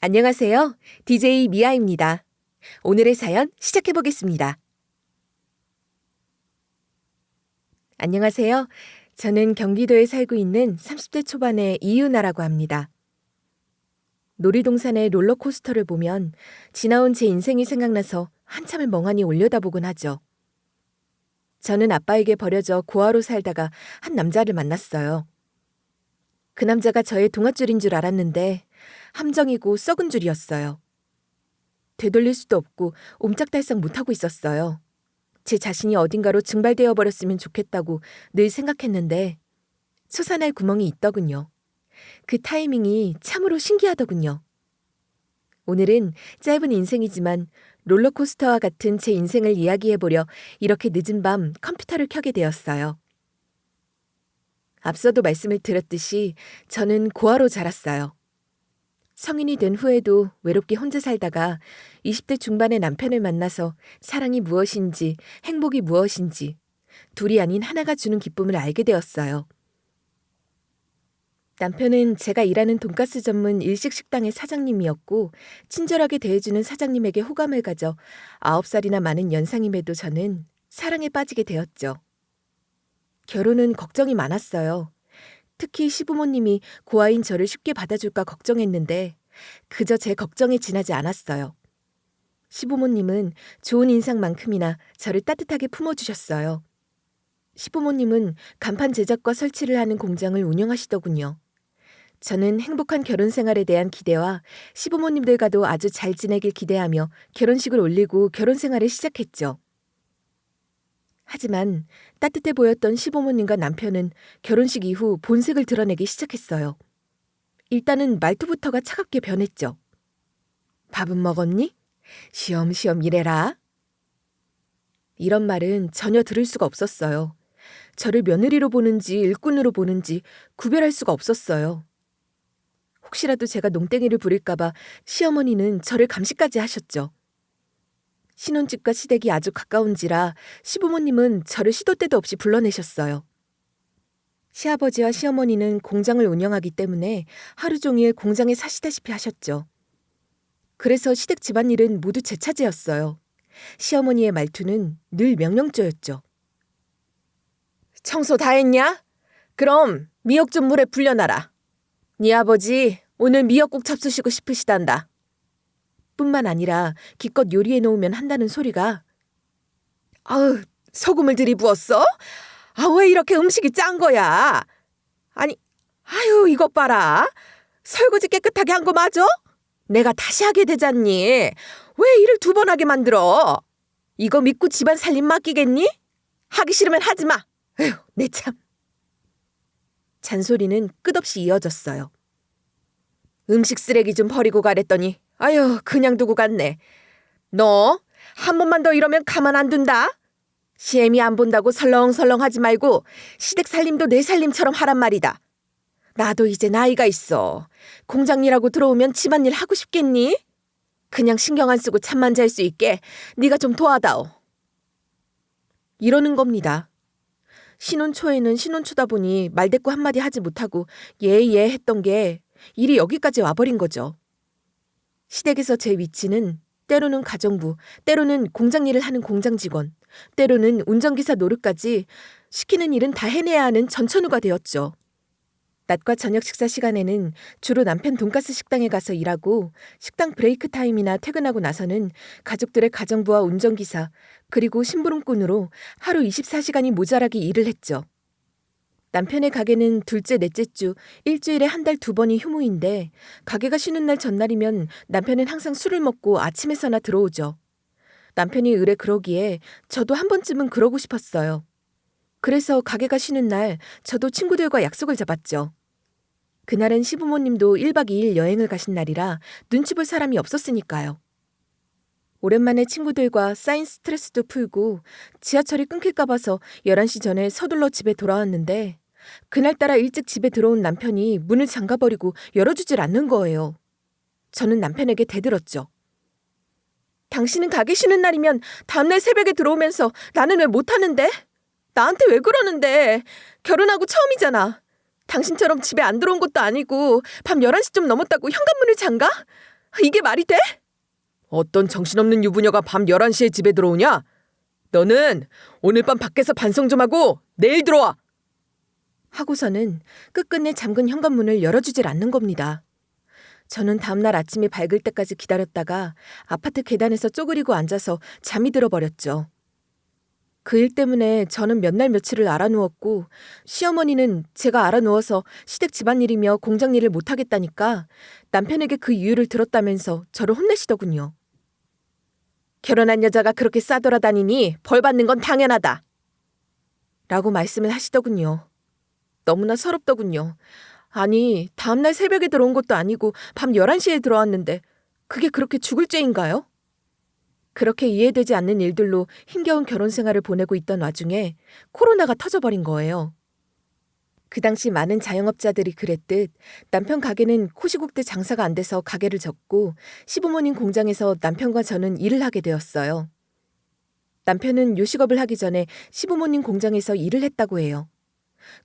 안녕하세요. DJ 미아입니다. 오늘의 사연 시작해 보겠습니다. 안녕하세요. 저는 경기도에 살고 있는 30대 초반의 이유나라고 합니다. 놀이동산의 롤러코스터를 보면 지나온 제 인생이 생각나서 한참을 멍하니 올려다보곤 하죠. 저는 아빠에게 버려져 고아로 살다가 한 남자를 만났어요. 그 남자가 저의 동아줄인 줄 알았는데 함정이고 썩은 줄이었어요. 되돌릴 수도 없고 옴짝달싹 못하고 있었어요. 제 자신이 어딘가로 증발되어 버렸으면 좋겠다고 늘 생각했는데 솟아날 구멍이 있더군요. 그 타이밍이 참으로 신기하더군요. 오늘은 짧은 인생이지만 롤러코스터와 같은 제 인생을 이야기해보려 이렇게 늦은 밤 컴퓨터를 켜게 되었어요. 앞서도 말씀을 드렸듯이 저는 고아로 자랐어요. 성인이 된 후에도 외롭게 혼자 살다가 20대 중반의 남편을 만나서 사랑이 무엇인지, 행복이 무엇인지, 둘이 아닌 하나가 주는 기쁨을 알게 되었어요. 남편은 제가 일하는 돈가스 전문 일식 식당의 사장님이었고 친절하게 대해주는 사장님에게 호감을 가져 9살이나 많은 연상임에도 저는 사랑에 빠지게 되었죠. 결혼은 걱정이 많았어요. 특히 시부모님이 고아인 저를 쉽게 받아줄까 걱정했는데 그저 제 걱정에 지나지 않았어요. 시부모님은 좋은 인상만큼이나 저를 따뜻하게 품어주셨어요. 시부모님은 간판 제작과 설치를 하는 공장을 운영하시더군요. 저는 행복한 결혼 생활에 대한 기대와 시부모님들과도 아주 잘 지내길 기대하며 결혼식을 올리고 결혼 생활을 시작했죠. 하지만 따뜻해 보였던 시부모님과 남편은 결혼식 이후 본색을 드러내기 시작했어요. 일단은 말투부터가 차갑게 변했죠. 밥은 먹었니? 쉬엄쉬엄 일해라. 이런 말은 전혀 들을 수가 없었어요. 저를 며느리로 보는지 일꾼으로 보는지 구별할 수가 없었어요. 혹시라도 제가 농땡이를 부릴까봐 시어머니는 저를 감시까지 하셨죠. 신혼집과 시댁이 아주 가까운지라 시부모님은 저를 시도 때도 없이 불러내셨어요. 시아버지와 시어머니는 공장을 운영하기 때문에 하루 종일 공장에 사시다시피 하셨죠. 그래서 시댁 집안일은 모두 제 차지였어요. 시어머니의 말투는 늘 명령조였죠. 청소 다 했냐? 그럼 미역 좀 물에 불려놔라. 네 아버지 오늘 미역국 잡수시고 싶으시단다. 뿐만 아니라 기껏 요리해 놓으면 한다는 소리가 아우 소금을 들이부었어? 아 왜 이렇게 음식이 짠 거야? 아니 아유 이것 봐라. 설거지 깨끗하게 한 거 맞아? 내가 다시 하게 되잖니. 왜 일을 2번 하게 만들어? 이거 믿고 집안 살림 맡기겠니? 하기 싫으면 하지 마. 에휴 내 참. 잔소리는 끝없이 이어졌어요. 음식 쓰레기 좀 버리고 가랬더니 아유 그냥 두고 갔네. 너 한 번만 더 이러면 가만 안 둔다. 시애미 안 본다고 설렁설렁 하지 말고 시댁 살림도 내 살림처럼 하란 말이다. 나도 이제 나이가 있어. 공장 일하고 들어오면 집안일 하고 싶겠니? 그냥 신경 안 쓰고 잠만 잘 수 있게 네가 좀 도와다오. 이러는 겁니다. 신혼 초에는 신혼 초다 보니 말대꾸 한마디 하지 못하고 예 했던 게 일이 여기까지 와버린 거죠. 시댁에서 제 위치는 때로는 가정부, 때로는 공장 일을 하는 공장 직원, 때로는 운전기사 노릇까지 시키는 일은 다 해내야 하는 전천후가 되었죠. 낮과 저녁 식사 시간에는 주로 남편 돈가스 식당에 가서 일하고 식당 브레이크 타임이나 퇴근하고 나서는 가족들의 가정부와 운전기사 그리고 심부름꾼으로 하루 24시간이 모자라게 일을 했죠. 남편의 가게는 둘째, 넷째 주 일주일에 한 달 2번이 휴무인데 가게가 쉬는 날 전날이면 남편은 항상 술을 먹고 아침에서나 들어오죠. 남편이 의뢰 그러기에 저도 한 번쯤은 그러고 싶었어요. 그래서 가게가 쉬는 날 저도 친구들과 약속을 잡았죠. 그날은 시부모님도 1박 2일 여행을 가신 날이라 눈치 볼 사람이 없었으니까요. 오랜만에 친구들과 쌓인 스트레스도 풀고 지하철이 끊길까 봐서 11시 전에 서둘러 집에 돌아왔는데 그날따라 일찍 집에 들어온 남편이 문을 잠가버리고 열어주질 않는 거예요. 저는 남편에게 대들었죠. 당신은 가게 쉬는 날이면 다음날 새벽에 들어오면서 나는 왜 못하는데? 나한테 왜 그러는데? 결혼하고 처음이잖아. 당신처럼 집에 안 들어온 것도 아니고 밤 11시 좀 넘었다고 현관문을 잠가? 이게 말이 돼? 어떤 정신없는 유부녀가 밤 11시에 집에 들어오냐? 너는 오늘 밤 밖에서 반성 좀 하고 내일 들어와! 하고서는 끝끝내 잠근 현관문을 열어주질 않는 겁니다. 저는 다음날 아침이 밝을 때까지 기다렸다가 아파트 계단에서 쪼그리고 앉아서 잠이 들어버렸죠. 그 일 때문에 저는 몇 날 며칠을 알아누웠고 시어머니는 제가 알아누워서 시댁 집안일이며 공장일을 못하겠다니까 남편에게 그 이유를 들었다면서 저를 혼내시더군요. 결혼한 여자가 그렇게 싸돌아다니니 벌 받는 건 당연하다. 라고 말씀을 하시더군요. 너무나 서럽더군요. 아니, 다음날 새벽에 들어온 것도 아니고 밤 11시에 들어왔는데 그게 그렇게 죽을 죄인가요? 그렇게 이해되지 않는 일들로 힘겨운 결혼 생활을 보내고 있던 와중에 코로나가 터져버린 거예요. 그 당시 많은 자영업자들이 그랬듯 남편 가게는 코시국 때 장사가 안 돼서 가게를 접고 시부모님 공장에서 남편과 저는 일을 하게 되었어요. 남편은 요식업을 하기 전에 시부모님 공장에서 일을 했다고 해요.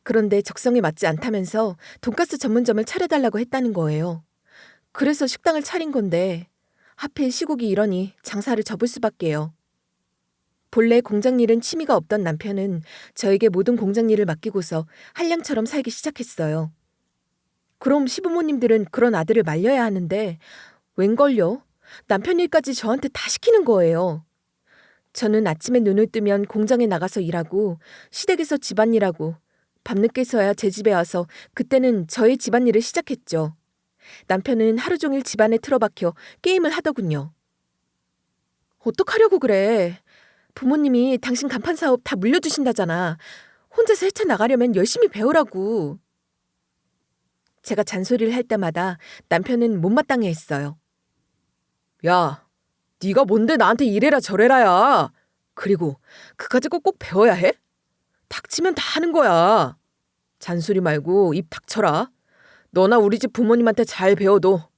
그런데 적성에 맞지 않다면서 돈가스 전문점을 차려달라고 했다는 거예요. 그래서 식당을 차린 건데 하필 시국이 이러니 장사를 접을 수밖에요. 본래 공장일은 취미가 없던 남편은 저에게 모든 공장일을 맡기고서 한량처럼 살기 시작했어요. 그럼 시부모님들은 그런 아들을 말려야 하는데 웬걸요? 남편 일까지 저한테 다 시키는 거예요. 저는 아침에 눈을 뜨면 공장에 나가서 일하고 시댁에서 집안일하고 밤늦게서야 제 집에 와서 그때는 저의 집안일을 시작했죠. 남편은 하루 종일 집안에 틀어박혀 게임을 하더군요. 어떡하려고 그래. 부모님이 당신 간판 사업 다 물려주신다잖아. 혼자서 헤쳐나가려면 열심히 배우라고. 제가 잔소리를 할 때마다 남편은 못마땅해 했어요. 야, 네가 뭔데 나한테 이래라 저래라야. 그리고 그까짓 거 꼭 배워야 해? 닥치면 다 하는 거야. 잔소리 말고 입 닥쳐라. 너나 우리 집 부모님한테 잘 배워둬.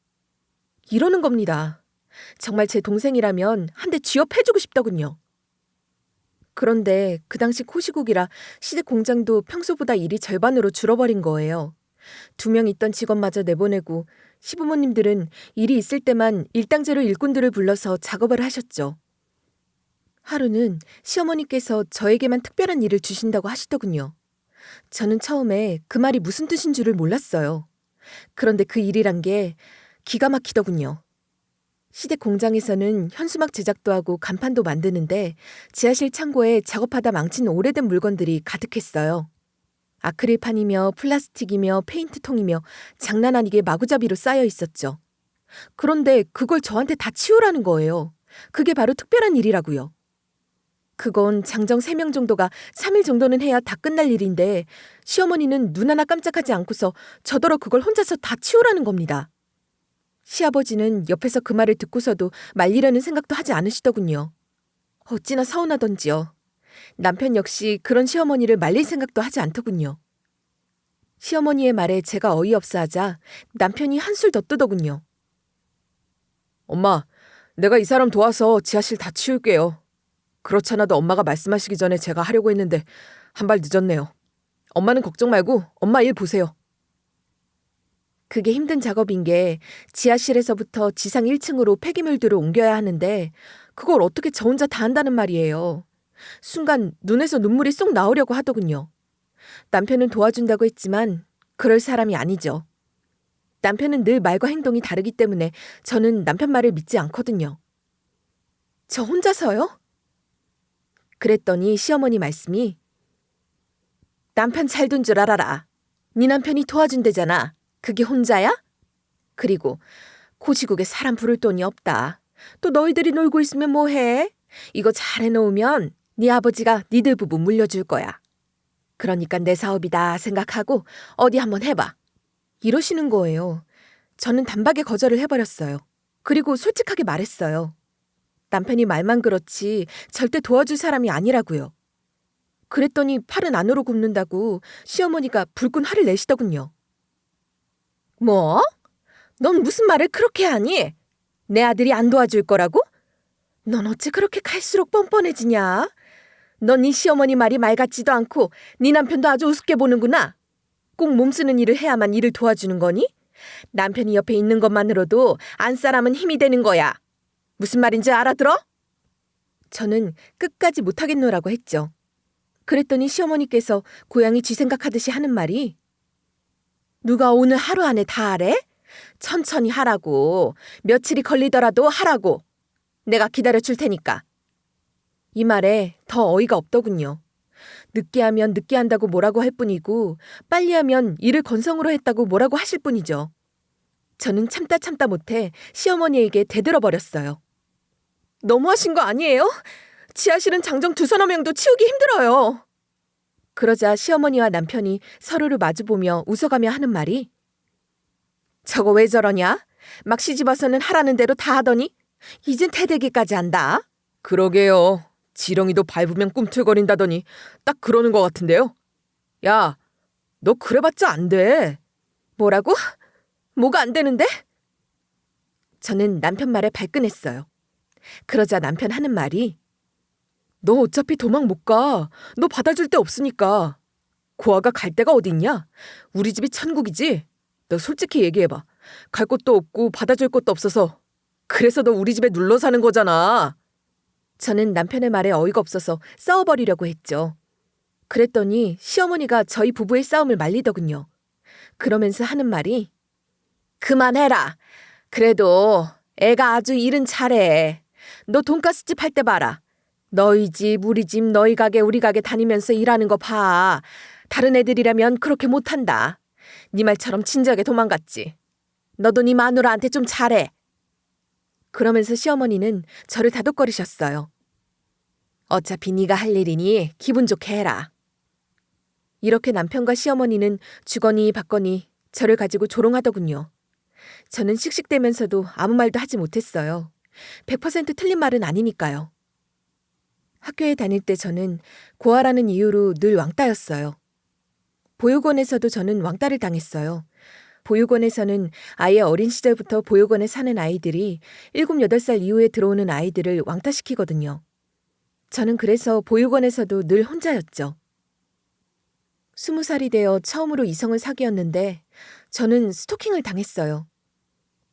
이러는 겁니다. 정말 제 동생이라면 한 대 쥐업해주고 싶더군요. 그런데 그 당시 코시국이라 시댁 공장도 평소보다 일이 절반으로 줄어버린 거예요. 2명 있던 직원마저 내보내고 시부모님들은 일이 있을 때만 일당제로 일꾼들을 불러서 작업을 하셨죠. 하루는 시어머니께서 저에게만 특별한 일을 주신다고 하시더군요. 저는 처음에 그 말이 무슨 뜻인 줄을 몰랐어요. 그런데 그 일이란 게 기가 막히더군요. 시댁 공장에서는 현수막 제작도 하고 간판도 만드는데 지하실 창고에 작업하다 망친 오래된 물건들이 가득했어요. 아크릴판이며 플라스틱이며 페인트통이며 장난 아니게 마구잡이로 쌓여 있었죠. 그런데 그걸 저한테 다 치우라는 거예요. 그게 바로 특별한 일이라고요. 그건 장정 3명 정도가 3일 정도는 해야 다 끝날 일인데 시어머니는 눈 하나 깜짝하지 않고서 저더러 그걸 혼자서 다 치우라는 겁니다. 시아버지는 옆에서 그 말을 듣고서도 말리려는 생각도 하지 않으시더군요. 어찌나 서운하던지요. 남편 역시 그런 시어머니를 말릴 생각도 하지 않더군요. 시어머니의 말에 제가 어이없어 하자 남편이 한술 더 뜨더군요. 엄마, 내가 이 사람 도와서 지하실 다 치울게요. 그렇잖아도 엄마가 말씀하시기 전에 제가 하려고 했는데 한 발 늦었네요. 엄마는 걱정 말고 엄마 일 보세요. 그게 힘든 작업인 게 지하실에서부터 지상 1층으로 폐기물들을 옮겨야 하는데 그걸 어떻게 저 혼자 다 한다는 말이에요. 순간 눈에서 눈물이 쏙 나오려고 하더군요. 남편은 도와준다고 했지만 그럴 사람이 아니죠. 남편은 늘 말과 행동이 다르기 때문에 저는 남편 말을 믿지 않거든요. 저 혼자서요? 그랬더니 시어머니 말씀이 남편 잘 둔 줄 알아라. 네 남편이 도와준대잖아. 그게 혼자야? 그리고 코시국에 사람 부를 돈이 없다. 또 너희들이 놀고 있으면 뭐해? 이거 잘 해놓으면 네 아버지가 니들 부부 물려줄 거야. 그러니까 내 사업이다 생각하고 어디 한번 해봐. 이러시는 거예요. 저는 단박에 거절을 해버렸어요. 그리고 솔직하게 말했어요. 남편이 말만 그렇지 절대 도와줄 사람이 아니라고요. 그랬더니 팔은 안으로 굽는다고 시어머니가 불끈 화를 내시더군요. 뭐? 넌 무슨 말을 그렇게 하니? 내 아들이 안 도와줄 거라고? 넌 어찌 그렇게 갈수록 뻔뻔해지냐? 넌 네 시어머니 말이 말 같지도 않고 네 남편도 아주 우습게 보는구나. 꼭 몸쓰는 일을 해야만 일을 도와주는 거니? 남편이 옆에 있는 것만으로도 안 사람은 힘이 되는 거야. 무슨 말인지 알아들어? 저는 끝까지 못하겠노라고 했죠. 그랬더니 시어머니께서 고양이 쥐 생각하듯이 하는 말이 누가 오늘 하루 안에 다 하래? 천천히 하라고. 며칠이 걸리더라도 하라고. 내가 기다려줄 테니까. 이 말에 더 어이가 없더군요. 늦게 하면 늦게 한다고 뭐라고 할 뿐이고 빨리 하면 일을 건성으로 했다고 뭐라고 하실 뿐이죠. 저는 참다 못해 시어머니에게 대들어버렸어요. 너무하신 거 아니에요? 지하실은 장정 2~3명도 치우기 힘들어요. 그러자 시어머니와 남편이 서로를 마주보며 웃어가며 하는 말이 저거 왜 저러냐? 막 시집와서는 하라는 대로 다 하더니 이젠 태대기까지 한다. 그러게요. 지렁이도 밟으면 꿈틀거린다더니 딱 그러는 것 같은데요. 야, 너 그래봤자 안 돼. 뭐라고? 뭐가 안 되는데? 저는 남편 말에 발끈했어요. 그러자 남편 하는 말이 너 어차피 도망 못 가. 너 받아줄 데 없으니까. 고아가 갈 데가 어딨냐? 우리 집이 천국이지? 너 솔직히 얘기해봐. 갈 곳도 없고 받아줄 곳도 없어서 그래서 너 우리 집에 눌러 사는 거잖아. 저는 남편의 말에 어이가 없어서 싸워버리려고 했죠. 그랬더니 시어머니가 저희 부부의 싸움을 말리더군요. 그러면서 하는 말이 그만해라. 그래도 애가 아주 일은 잘해. 너 돈가스집 할 때 봐라. 너희 집, 우리 집, 너희 가게, 우리 가게 다니면서 일하는 거 봐. 다른 애들이라면 그렇게 못한다. 네 말처럼 진작에 도망갔지. 너도 네 마누라한테 좀 잘해. 그러면서 시어머니는 저를 다독거리셨어요. 어차피 네가 할 일이니 기분 좋게 해라. 이렇게 남편과 시어머니는 주거니 받거니 저를 가지고 조롱하더군요. 저는 씩씩대면서도 아무 말도 하지 못했어요. 100% 틀린 말은 아니니까요. 학교에 다닐 때 저는 고아라는 이유로 늘 왕따였어요. 보육원에서도 저는 왕따를 당했어요. 보육원에서는 아예 어린 시절부터 보육원에 사는 아이들이 7, 8살 이후에 들어오는 아이들을 왕따시키거든요. 저는 그래서 보육원에서도 늘 혼자였죠. 20살이 되어 처음으로 이성을 사귀었는데 저는 스토킹을 당했어요.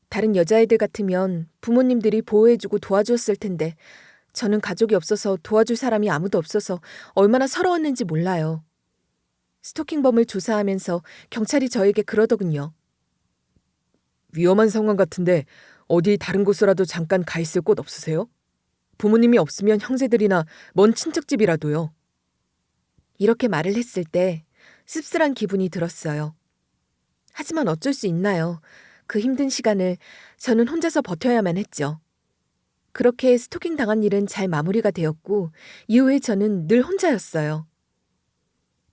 다른 여자애들 같으면 부모님들이 보호해주고 도와주었을 텐데 저는 가족이 없어서 도와줄 사람이 아무도 없어서 얼마나 서러웠는지 몰라요. 스토킹범을 조사하면서 경찰이 저에게 그러더군요. 위험한 상황 같은데 어디 다른 곳으로라도 잠깐 가 있을 곳 없으세요? 부모님이 없으면 형제들이나 먼 친척집이라도요. 이렇게 말을 했을 때 씁쓸한 기분이 들었어요. 하지만 어쩔 수 있나요? 그 힘든 시간을 저는 혼자서 버텨야만 했죠. 그렇게 스토킹 당한 일은 잘 마무리가 되었고 이후에 저는 늘 혼자였어요.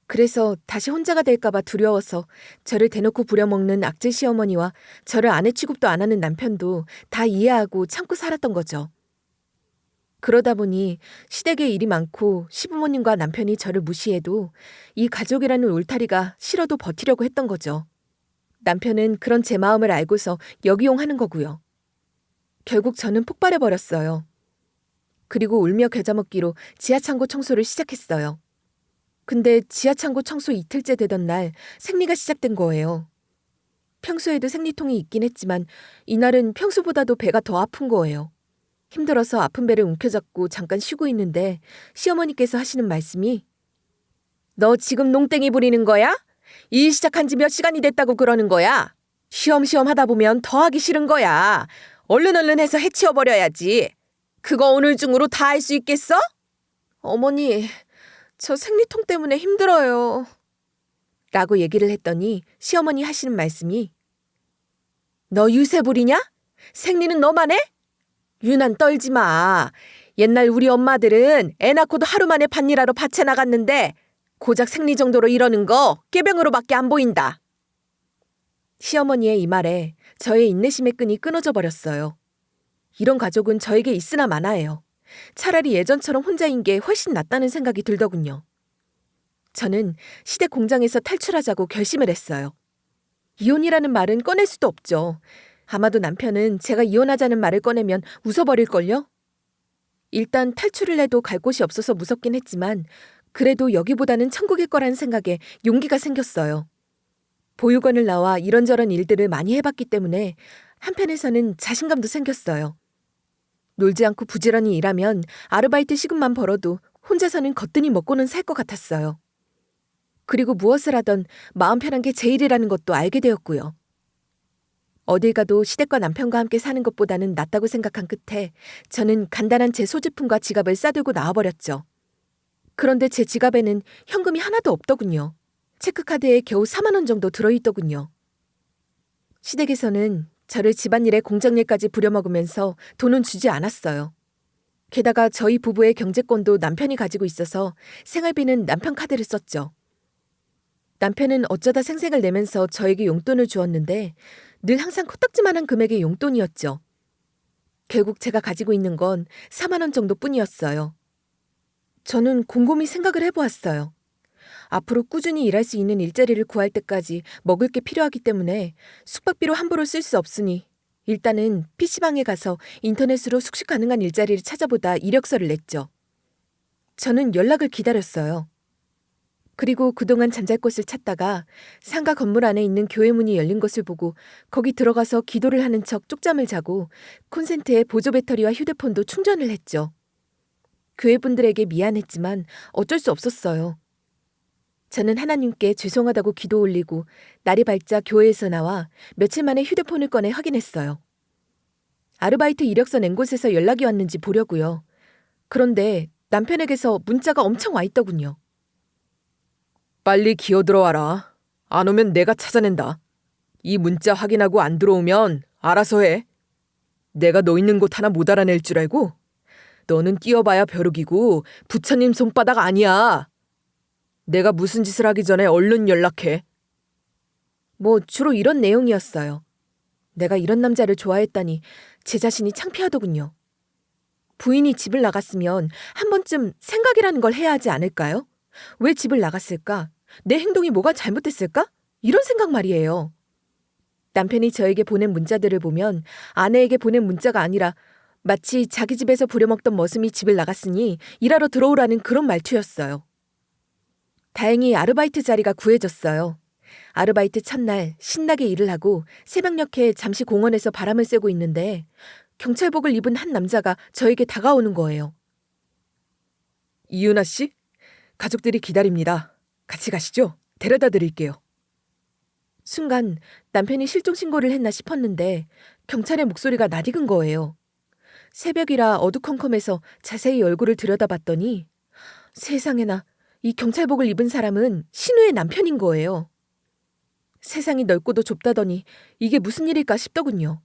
그래서 다시 혼자가 될까봐 두려워서 저를 대놓고 부려먹는 악질 시어머니와 저를 아내 취급도 안 하는 남편도 다 이해하고 참고 살았던 거죠. 그러다 보니 시댁에 일이 많고 시부모님과 남편이 저를 무시해도 이 가족이라는 울타리가 싫어도 버티려고 했던 거죠. 남편은 그런 제 마음을 알고서 역이용하는 거고요. 결국 저는 폭발해버렸어요. 그리고 울며 겨자 먹기로 지하창고 청소를 시작했어요. 근데 지하창고 청소 이틀째 되던 날 생리가 시작된 거예요. 평소에도 생리통이 있긴 했지만 이날은 평소보다도 배가 더 아픈 거예요. 힘들어서 아픈 배를 움켜잡고 잠깐 쉬고 있는데 시어머니께서 하시는 말씀이 너 지금 농땡이 부리는 거야? 일 시작한 지 몇 시간이 됐다고 그러는 거야? 쉬엄쉬엄 하다 보면 더 하기 싫은 거야. 얼른 해서 해치워버려야지. 그거 오늘 중으로 다 할 수 있겠어? 어머니, 저 생리통 때문에 힘들어요. 라고 얘기를 했더니 시어머니 하시는 말씀이 너 유세 부리냐? 생리는 너만 해? 유난 떨지 마. 옛날 우리 엄마들은 애 낳고도 하루 만에 밭일하러 밭에 나갔는데 고작 생리 정도로 이러는 거 꾀병으로밖에 안 보인다. 시어머니의 이 말에 저의 인내심의 끈이 끊어져 버렸어요. 이런 가족은 저에게 있으나 마나예요. 차라리 예전처럼 혼자인 게 훨씬 낫다는 생각이 들더군요. 저는 시댁 공장에서 탈출하자고 결심을 했어요. 이혼이라는 말은 꺼낼 수도 없죠. 아마도 남편은 제가 이혼하자는 말을 꺼내면 웃어버릴걸요? 일단 탈출을 해도 갈 곳이 없어서 무섭긴 했지만 그래도 여기보다는 천국일 거라는 생각에 용기가 생겼어요. 보육원을 나와 이런저런 일들을 많이 해봤기 때문에 한편에서는 자신감도 생겼어요. 놀지 않고 부지런히 일하면 아르바이트 시급만 벌어도 혼자서는 거뜬히 먹고는 살 것 같았어요. 그리고 무엇을 하던 마음 편한 게 제일이라는 것도 알게 되었고요. 어딜 가도 시댁과 남편과 함께 사는 것보다는 낫다고 생각한 끝에 저는 간단한 제 소지품과 지갑을 싸들고 나와버렸죠. 그런데 제 지갑에는 현금이 하나도 없더군요. 체크카드에 겨우 4만 원 정도 들어있더군요. 시댁에서는 저를 집안일에 공장일까지 부려먹으면서 돈은 주지 않았어요. 게다가 저희 부부의 경제권도 남편이 가지고 있어서 생활비는 남편 카드를 썼죠. 남편은 어쩌다 생색을 내면서 저에게 용돈을 주었는데 늘 항상 코딱지만한 금액의 용돈이었죠. 결국 제가 가지고 있는 건 4만 원 정도뿐이었어요. 저는 곰곰이 생각을 해보았어요. 앞으로 꾸준히 일할 수 있는 일자리를 구할 때까지 먹을 게 필요하기 때문에 숙박비로 함부로 쓸 수 없으니 일단은 PC방에 가서 인터넷으로 숙식 가능한 일자리를 찾아보다 이력서를 냈죠. 저는 연락을 기다렸어요. 그리고 그동안 잠잘 곳을 찾다가 상가 건물 안에 있는 교회 문이 열린 것을 보고 거기 들어가서 기도를 하는 척 쪽잠을 자고 콘센트에 보조 배터리와 휴대폰도 충전을 했죠. 교회분들에게 미안했지만 어쩔 수 없었어요. 저는 하나님께 죄송하다고 기도 올리고 날이 밝자 교회에서 나와 며칠 만에 휴대폰을 꺼내 확인했어요. 아르바이트 이력서 낸 곳에서 연락이 왔는지 보려고요. 그런데 남편에게서 문자가 엄청 와 있더군요. 빨리 기어 들어와라. 안 오면 내가 찾아낸다. 이 문자 확인하고 안 들어오면 알아서 해. 내가 너 있는 곳 하나 못 알아낼 줄 알고? 너는 끼어봐야 벼룩이고 부처님 손바닥 아니야. 내가 무슨 짓을 하기 전에 얼른 연락해. 뭐 주로 이런 내용이었어요. 내가 이런 남자를 좋아했다니 제 자신이 창피하더군요. 부인이 집을 나갔으면 한 번쯤 생각이라는 걸 해야 하지 않을까요? 왜 집을 나갔을까? 내 행동이 뭐가 잘못됐을까? 이런 생각 말이에요. 남편이 저에게 보낸 문자들을 보면 아내에게 보낸 문자가 아니라 마치 자기 집에서 부려먹던 머슴이 집을 나갔으니 일하러 들어오라는 그런 말투였어요. 다행히 아르바이트 자리가 구해졌어요. 아르바이트 첫날 신나게 일을 하고 새벽녘에 잠시 공원에서 바람을 쐬고 있는데 경찰복을 입은 한 남자가 저에게 다가오는 거예요. 이윤아 씨? 가족들이 기다립니다. 같이 가시죠. 데려다 드릴게요. 순간 남편이 실종 신고를 했나 싶었는데 경찰의 목소리가 낯익은 거예요. 새벽이라 어두컴컴해서 자세히 얼굴을 들여다봤더니 세상에나 이 경찰복을 입은 사람은 신우의 남편인 거예요. 세상이 넓고도 좁다더니 이게 무슨 일일까 싶더군요.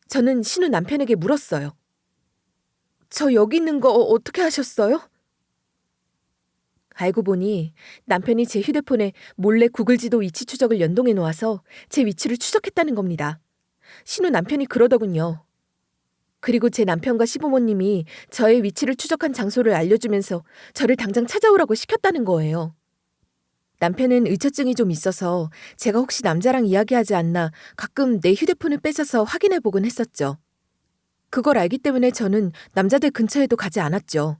저는 신우 남편에게 물었어요. 저 여기 있는 거 어떻게 하셨어요? 알고 보니 남편이 제 휴대폰에 몰래 구글 지도 위치 추적을 연동해 놓아서 제 위치를 추적했다는 겁니다. 신우 남편이 그러더군요. 그리고 제 남편과 시부모님이 저의 위치를 추적한 장소를 알려주면서 저를 당장 찾아오라고 시켰다는 거예요. 남편은 의처증이 좀 있어서 제가 혹시 남자랑 이야기하지 않나 가끔 내 휴대폰을 뺏어서 확인해보곤 했었죠. 그걸 알기 때문에 저는 남자들 근처에도 가지 않았죠.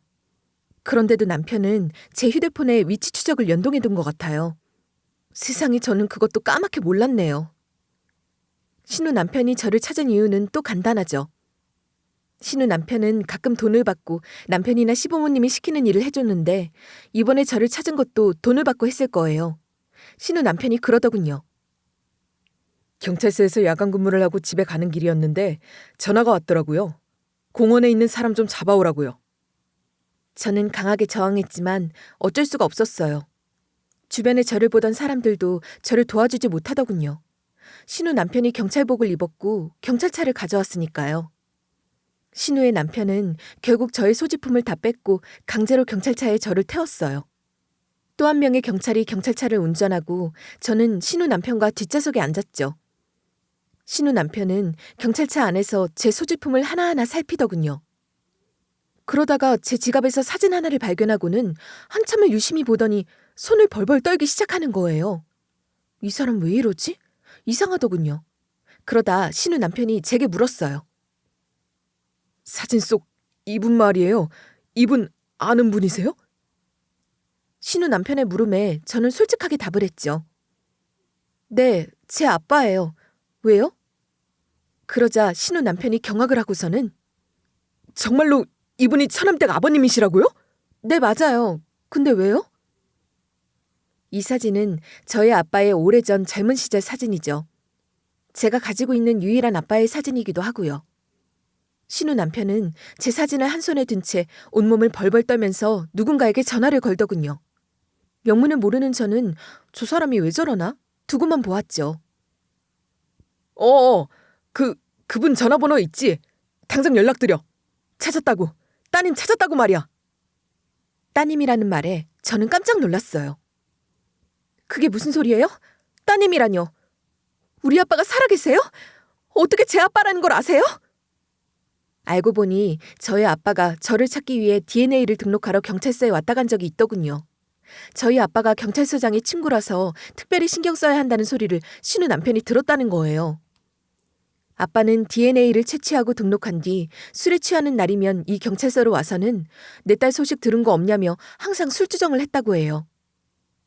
그런데도 남편은 제 휴대폰에 위치 추적을 연동해둔 것 같아요. 세상에 저는 그것도 까맣게 몰랐네요. 신우 남편이 저를 찾은 이유는 또 간단하죠. 신우 남편은 가끔 돈을 받고 남편이나 시부모님이 시키는 일을 해줬는데 이번에 저를 찾은 것도 돈을 받고 했을 거예요. 신우 남편이 그러더군요. 경찰서에서 야간 근무를 하고 집에 가는 길이었는데 전화가 왔더라고요. 공원에 있는 사람 좀 잡아오라고요. 저는 강하게 저항했지만 어쩔 수가 없었어요. 주변에 저를 보던 사람들도 저를 도와주지 못하더군요. 신우 남편이 경찰복을 입었고 경찰차를 가져왔으니까요. 신우의 남편은 결국 저의 소지품을 다 뺏고 강제로 경찰차에 저를 태웠어요. 또 한 명의 경찰이 경찰차를 운전하고 저는 신우 남편과 뒷좌석에 앉았죠. 신우 남편은 경찰차 안에서 제 소지품을 하나하나 살피더군요. 그러다가 제 지갑에서 사진 하나를 발견하고는 한참을 유심히 보더니 손을 벌벌 떨기 시작하는 거예요. 이 사람 왜 이러지? 이상하더군요. 그러다 신우 남편이 제게 물었어요. 사진 속 이분 말이에요. 이분 아는 분이세요? 신우 남편의 물음에 저는 솔직하게 답을 했죠. 네, 제 아빠예요. 왜요? 그러자 신우 남편이 경악을 하고서는 정말로 이분이 처남댁 아버님이시라고요? 네, 맞아요. 근데 왜요? 이 사진은 저희 아빠의 오래전 젊은 시절 사진이죠. 제가 가지고 있는 유일한 아빠의 사진이기도 하고요. 신우 남편은 제 사진을 한 손에 든 채 온몸을 벌벌 떨면서 누군가에게 전화를 걸더군요. 영문을 모르는 저는 저 사람이 왜 저러나? 두고만 보았죠. 그분 전화번호 있지? 당장 연락드려. 찾았다고. 따님 찾았다고 말이야. 따님이라는 말에 저는 깜짝 놀랐어요. 그게 무슨 소리예요? 따님이라뇨. 우리 아빠가 살아계세요? 어떻게 제 아빠라는 걸 아세요? 알고 보니 저희 아빠가 저를 찾기 위해 DNA를 등록하러 경찰서에 왔다 간 적이 있더군요. 저희 아빠가 경찰서장의 친구라서 특별히 신경 써야 한다는 소리를 신우 남편이 들었다는 거예요. 아빠는 DNA를 채취하고 등록한 뒤 술에 취하는 날이면 이 경찰서로 와서는 내 딸 소식 들은 거 없냐며 항상 술주정을 했다고 해요.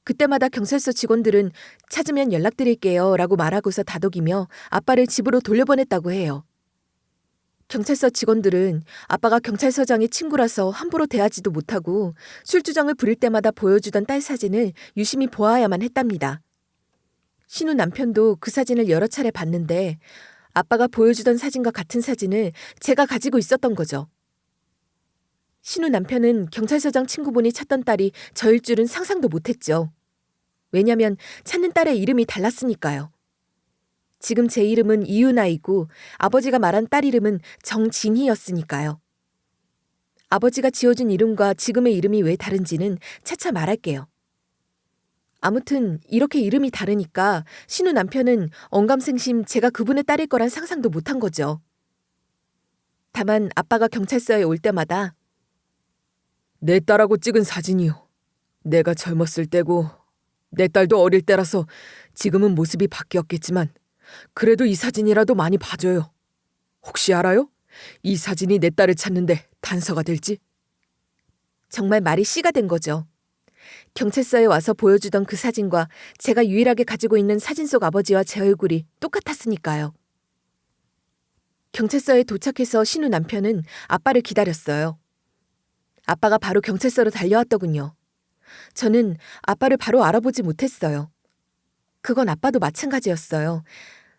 그때마다 경찰서 직원들은 찾으면 연락드릴게요 라고 말하고서 다독이며 아빠를 집으로 돌려보냈다고 해요. 경찰서 직원들은 아빠가 경찰서장의 친구라서 함부로 대하지도 못하고 술주정을 부릴 때마다 보여주던 딸 사진을 유심히 보아야만 했답니다. 신우 남편도 그 사진을 여러 차례 봤는데 아빠가 보여주던 사진과 같은 사진을 제가 가지고 있었던 거죠. 신우 남편은 경찰서장 친구분이 찾던 딸이 저일 줄은 상상도 못했죠. 왜냐면 찾는 딸의 이름이 달랐으니까요. 지금 제 이름은 이유나이고 아버지가 말한 딸 이름은 정진희였으니까요. 아버지가 지어준 이름과 지금의 이름이 왜 다른지는 차차 말할게요. 아무튼 이렇게 이름이 다르니까 신우 남편은 언감생심 제가 그분의 딸일 거란 상상도 못한 거죠. 다만 아빠가 경찰서에 올 때마다 내 딸하고 찍은 사진이요. 내가 젊었을 때고 내 딸도 어릴 때라서 지금은 모습이 바뀌었겠지만 그래도 이 사진이라도 많이 봐줘요. 혹시 알아요? 이 사진이 내 딸을 찾는데 단서가 될지? 정말 말이 씨가 된 거죠. 경찰서에 와서 보여주던 그 사진과 제가 유일하게 가지고 있는 사진 속 아버지와 제 얼굴이 똑같았으니까요. 경찰서에 도착해서 신우 남편은 아빠를 기다렸어요. 아빠가 바로 경찰서로 달려왔더군요. 저는 아빠를 바로 알아보지 못했어요. 그건 아빠도 마찬가지였어요.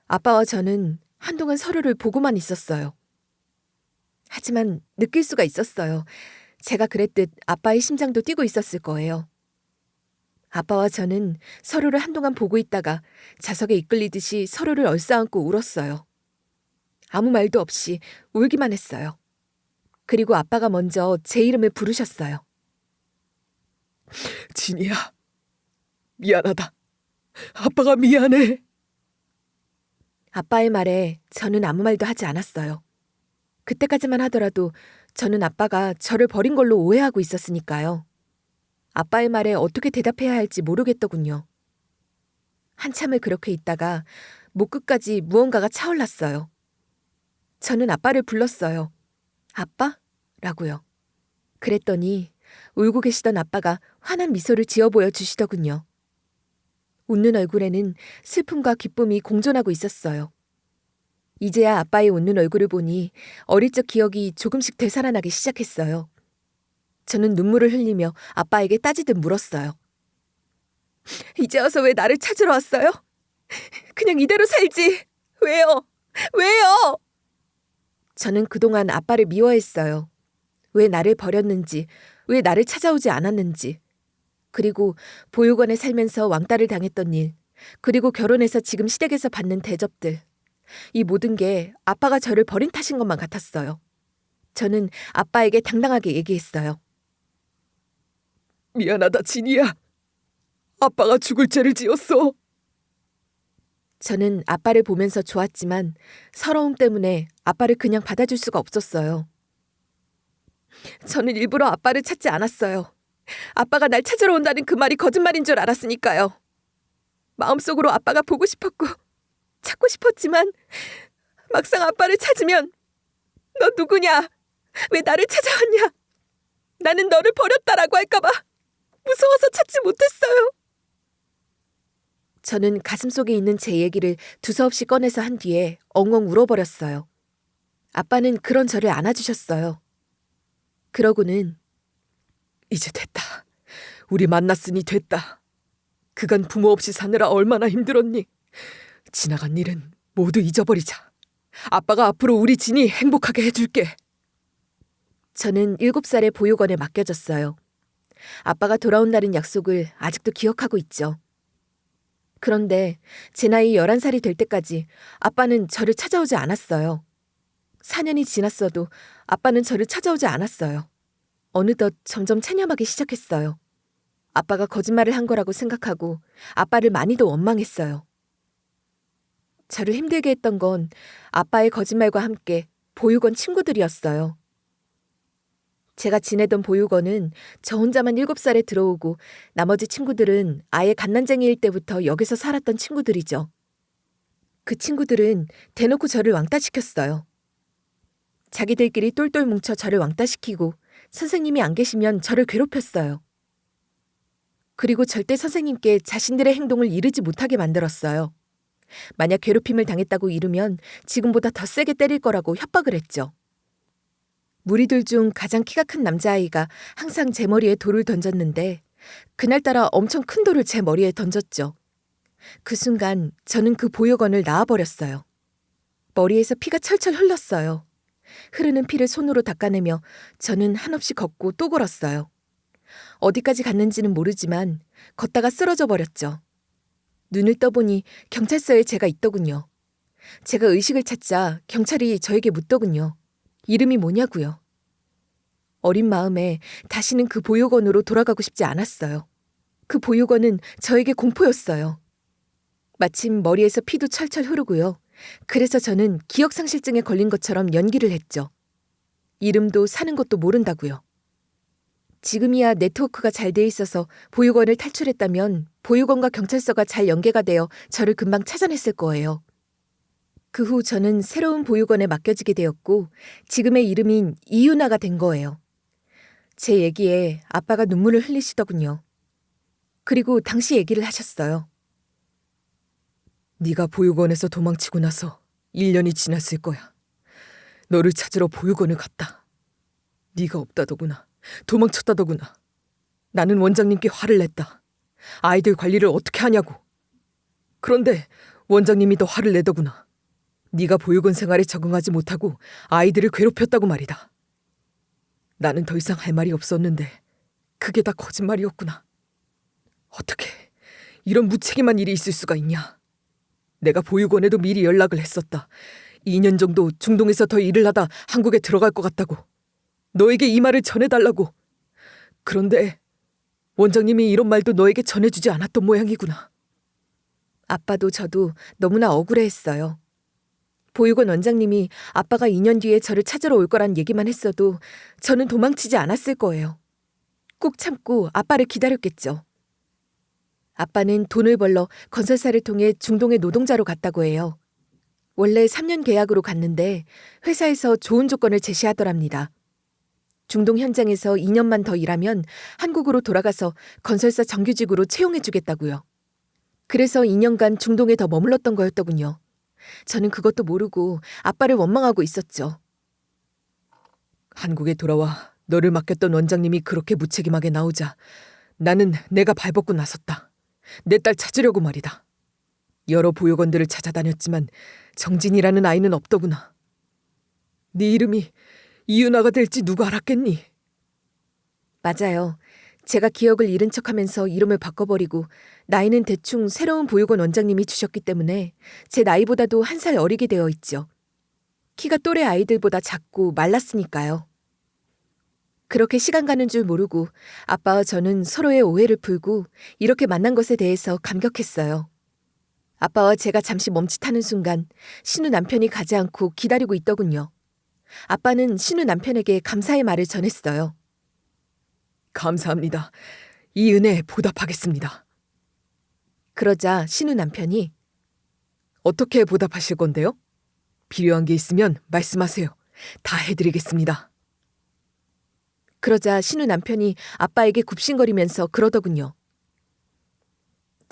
아빠와 저는 한동안 서로를 보고만 있었어요. 하지만 느낄 수가 있었어요. 제가 그랬듯 아빠의 심장도 뛰고 있었을 거예요. 아빠와 저는 서로를 한동안 보고 있다가 자석에 이끌리듯이 서로를 얼싸안고 울었어요. 아무 말도 없이 울기만 했어요. 그리고 아빠가 먼저 제 이름을 부르셨어요. 진이야, 미안하다. 아빠가 미안해. 아빠의 말에 저는 아무 말도 하지 않았어요. 그때까지만 하더라도 저는 아빠가 저를 버린 걸로 오해하고 있었으니까요. 아빠의 말에 어떻게 대답해야 할지 모르겠더군요. 한참을 그렇게 있다가 목 끝까지 무언가가 차올랐어요. 저는 아빠를 불렀어요. 아빠? 라고요. 그랬더니 울고 계시던 아빠가 환한 미소를 지어 보여주시더군요. 웃는 얼굴에는 슬픔과 기쁨이 공존하고 있었어요. 이제야 아빠의 웃는 얼굴을 보니 어릴 적 기억이 조금씩 되살아나기 시작했어요. 저는 눈물을 흘리며 아빠에게 따지듯 물었어요. 이제 와서 왜 나를 찾으러 왔어요? 그냥 이대로 살지. 왜요? 왜요? 저는 그동안 아빠를 미워했어요. 왜 나를 버렸는지, 왜 나를 찾아오지 않았는지. 그리고 보육원에 살면서 왕따를 당했던 일, 그리고 결혼해서 지금 시댁에서 받는 대접들. 이 모든 게 아빠가 저를 버린 탓인 것만 같았어요. 저는 아빠에게 당당하게 얘기했어요. 미안하다, 진이야. 아빠가 죽을 죄를 지었어. 저는 아빠를 보면서 좋았지만 서러움 때문에 아빠를 그냥 받아줄 수가 없었어요. 저는 일부러 아빠를 찾지 않았어요. 아빠가 날 찾으러 온다는 그 말이 거짓말인 줄 알았으니까요. 마음속으로 아빠가 보고 싶었고 찾고 싶었지만 막상 아빠를 찾으면 너 누구냐? 왜 나를 찾아왔냐? 나는 너를 버렸다라고 할까봐 무서워서 찾지 못했어요. 저는 가슴속에 있는 제 얘기를 두서없이 꺼내서 한 뒤에 엉엉 울어버렸어요. 아빠는 그런 저를 안아주셨어요. 그러고는 이제 됐다. 우리 만났으니 됐다. 그간 부모 없이 사느라 얼마나 힘들었니? 지나간 일은 모두 잊어버리자. 아빠가 앞으로 우리 진이 행복하게 해줄게. 저는 7살의 보육원에 맡겨졌어요. 아빠가 돌아온다는 약속을 아직도 기억하고 있죠. 그런데 제 나이 11살이 될 때까지 아빠는 저를 찾아오지 않았어요. 4년이 지났어도 아빠는 저를 찾아오지 않았어요. 어느덧 점점 체념하기 시작했어요. 아빠가 거짓말을 한 거라고 생각하고 아빠를 많이도 원망했어요. 저를 힘들게 했던 건 아빠의 거짓말과 함께 보육원 친구들이었어요. 제가 지내던 보육원은 저 혼자만 7살에 들어오고 나머지 친구들은 아예 갓난쟁이일 때부터 여기서 살았던 친구들이죠. 그 친구들은 대놓고 저를 왕따시켰어요. 자기들끼리 똘똘 뭉쳐 저를 왕따시키고 선생님이 안 계시면 저를 괴롭혔어요. 그리고 절대 선생님께 자신들의 행동을 이르지 못하게 만들었어요. 만약 괴롭힘을 당했다고 이르면 지금보다 더 세게 때릴 거라고 협박을 했죠. 무리들 중 가장 키가 큰 남자아이가 항상 제 머리에 돌을 던졌는데 그날따라 엄청 큰 돌을 제 머리에 던졌죠. 그 순간 저는 그 보육원을 나와버렸어요. 머리에서 피가 철철 흘렀어요. 흐르는 피를 손으로 닦아내며 저는 한없이 걷고 또 걸었어요. 어디까지 갔는지는 모르지만 걷다가 쓰러져 버렸죠. 눈을 떠보니 경찰서에 제가 있더군요. 제가 의식을 찾자 경찰이 저에게 묻더군요. 이름이 뭐냐고요. 어린 마음에 다시는 그 보육원으로 돌아가고 싶지 않았어요. 그 보육원은 저에게 공포였어요. 마침 머리에서 피도 철철 흐르고요. 그래서 저는 기억상실증에 걸린 것처럼 연기를 했죠. 이름도 사는 것도 모른다고요. 지금이야 네트워크가 잘 돼 있어서 보육원을 탈출했다면 보육원과 경찰서가 잘 연계가 되어 저를 금방 찾아냈을 거예요. 그 후 저는 새로운 보육원에 맡겨지게 되었고 지금의 이름인 이유나가 된 거예요. 제 얘기에 아빠가 눈물을 흘리시더군요. 그리고 당시 얘기를 하셨어요. 네가 보육원에서 도망치고 나서 1년이 지났을 거야. 너를 찾으러 보육원을 갔다. 네가 없다더구나. 도망쳤다더구나. 나는 원장님께 화를 냈다. 아이들 관리를 어떻게 하냐고. 그런데 원장님이 더 화를 내더구나. 네가 보육원 생활에 적응하지 못하고 아이들을 괴롭혔다고 말이다. 나는 더 이상 할 말이 없었는데 그게 다 거짓말이었구나. 어떻게 이런 무책임한 일이 있을 수가 있냐. 내가 보육원에도 미리 연락을 했었다. 2년 정도 중동에서 더 일을 하다 한국에 들어갈 것 같다고. 너에게 이 말을 전해달라고. 그런데 원장님이 이런 말도 너에게 전해주지 않았던 모양이구나. 아빠도 저도 너무나 억울해했어요. 보육원 원장님이 아빠가 2년 뒤에 저를 찾으러 올 거란 얘기만 했어도 저는 도망치지 않았을 거예요. 꾹 참고 아빠를 기다렸겠죠. 아빠는 돈을 벌러 건설사를 통해 중동의 노동자로 갔다고 해요. 원래 3년 계약으로 갔는데 회사에서 좋은 조건을 제시하더랍니다. 중동 현장에서 2년만 더 일하면 한국으로 돌아가서 건설사 정규직으로 채용해주겠다고요. 그래서 2년간 중동에 더 머물렀던 거였더군요. 저는 그것도 모르고 아빠를 원망하고 있었죠. 한국에 돌아와 너를 맡겼던 원장님이 그렇게 무책임하게 나오자 나는 내가 발벗고 나섰다. 내 딸 찾으려고 말이다. 여러 보육원들을 찾아다녔지만 정진이라는 아이는 없더구나. 네 이름이 이유나가 될지 누가 알았겠니? 맞아요. 제가 기억을 잃은 척하면서 이름을 바꿔버리고 나이는 대충 새로운 보육원 원장님이 주셨기 때문에 제 나이보다도 1살 어리게 되어 있죠. 키가 또래 아이들보다 작고 말랐으니까요. 그렇게 시간 가는 줄 모르고 아빠와 저는 서로의 오해를 풀고 이렇게 만난 것에 대해서 감격했어요. 아빠와 제가 잠시 멈칫하는 순간 신우 남편이 가지 않고 기다리고 있더군요. 아빠는 신우 남편에게 감사의 말을 전했어요. 감사합니다. 이 은혜 보답하겠습니다. 그러자 신우 남편이 어떻게 보답하실 건데요? 필요한 게 있으면 말씀하세요. 다 해드리겠습니다. 그러자 신우 남편이 아빠에게 굽신거리면서 그러더군요.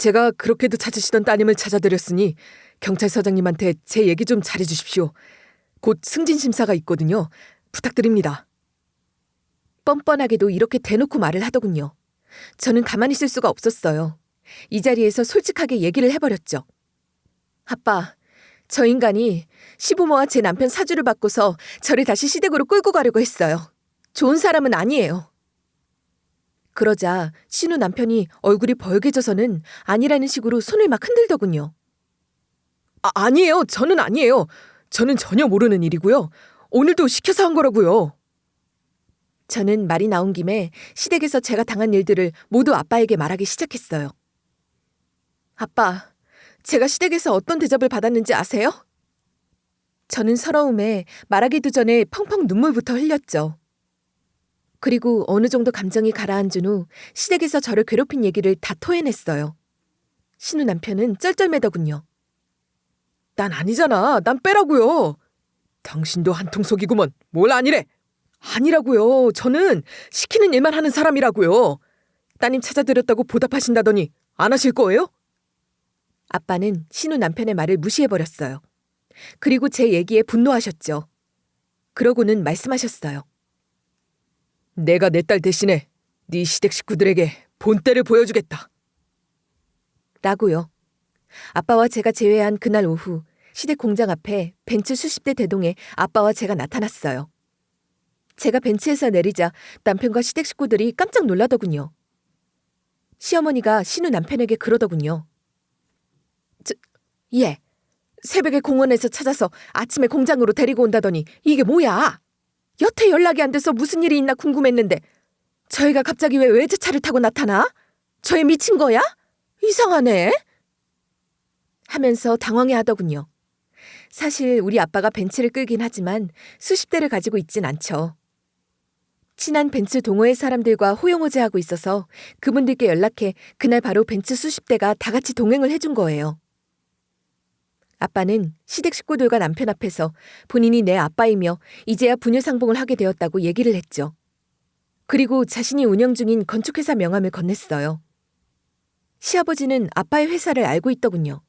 제가 그렇게도 찾으시던 따님을 찾아드렸으니 경찰서장님한테 제 얘기 좀 잘해주십시오. 곧 승진 심사가 있거든요. 부탁드립니다. 뻔뻔하게도 이렇게 대놓고 말을 하더군요. 저는 가만히 있을 수가 없었어요. 이 자리에서 솔직하게 얘기를 해버렸죠. 아빠, 저 인간이 시부모와 제 남편 사주를 바꿔서 저를 다시 시댁으로 끌고 가려고 했어요. 좋은 사람은 아니에요. 그러자 신우 남편이 얼굴이 벌개져서는 아니라는 식으로 손을 막 흔들더군요. 아니에요. 저는 아니에요. 저는 전혀 모르는 일이고요. 오늘도 시켜서 한 거라고요. 저는 말이 나온 김에 시댁에서 제가 당한 일들을 모두 아빠에게 말하기 시작했어요. 아빠, 제가 시댁에서 어떤 대접을 받았는지 아세요? 저는 서러움에 말하기도 전에 펑펑 눈물부터 흘렸죠. 그리고 어느 정도 감정이 가라앉은 후 시댁에서 저를 괴롭힌 얘기를 다 토해냈어요. 신우 남편은 쩔쩔매더군요. 난 아니잖아. 난 빼라고요. 당신도 한통속이구먼. 뭘 아니래. 아니라고요. 저는 시키는 일만 하는 사람이라고요. 따님 찾아드렸다고 보답하신다더니 안 하실 거예요? 아빠는 신우 남편의 말을 무시해버렸어요. 그리고 제 얘기에 분노하셨죠. 그러고는 말씀하셨어요. 내가 내 딸 대신에 네 시댁 식구들에게 본때를 보여주겠다. 라고요. 아빠와 제가 제외한 그날 오후 시댁 공장 앞에 벤츠 수십 대 대동에 아빠와 제가 나타났어요. 제가 벤츠에서 내리자 남편과 시댁 식구들이 깜짝 놀라더군요. 시어머니가 신우 남편에게 그러더군요. 얘, 새벽에 공원에서 찾아서 아침에 공장으로 데리고 온다더니 이게 뭐야? 여태 연락이 안 돼서 무슨 일이 있나 궁금했는데 저희가 갑자기 왜 외제차를 타고 나타나? 저애 미친 거야? 이상하네. 하면서 당황해하더군요. 사실 우리 아빠가 벤츠를 끌긴 하지만 수십 대를 가지고 있진 않죠. 친한 벤츠 동호회 사람들과 호용호제하고 있어서 그분들께 연락해 그날 바로 벤츠 수십 대가 다 같이 동행을 해준 거예요. 아빠는 시댁 식구들과 남편 앞에서 본인이 내 아빠이며 이제야 부녀상봉을 하게 되었다고 얘기를 했죠. 그리고 자신이 운영 중인 건축회사 명함을 건넸어요. 시아버지는 아빠의 회사를 알고 있더군요.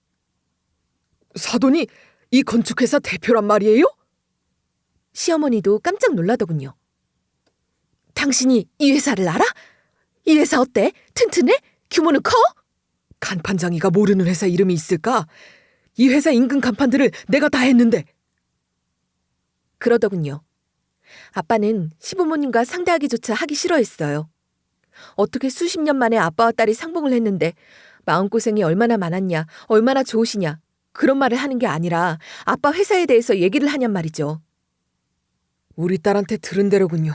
사돈이 이 건축회사 대표란 말이에요? 시어머니도 깜짝 놀라더군요. 당신이 이 회사를 알아? 이 회사 어때? 튼튼해? 규모는 커? 간판장이가 모르는 회사 이름이 있을까? 이 회사 인근 간판들을 내가 다 했는데. 그러더군요. 아빠는 시부모님과 상대하기조차 하기 싫어했어요. 어떻게 수십 년 만에 아빠와 딸이 상봉을 했는데 마음고생이 얼마나 많았냐, 얼마나 좋으시냐 그런 말을 하는 게 아니라 아빠 회사에 대해서 얘기를 하냔 말이죠. 우리 딸한테 들은 대로군요.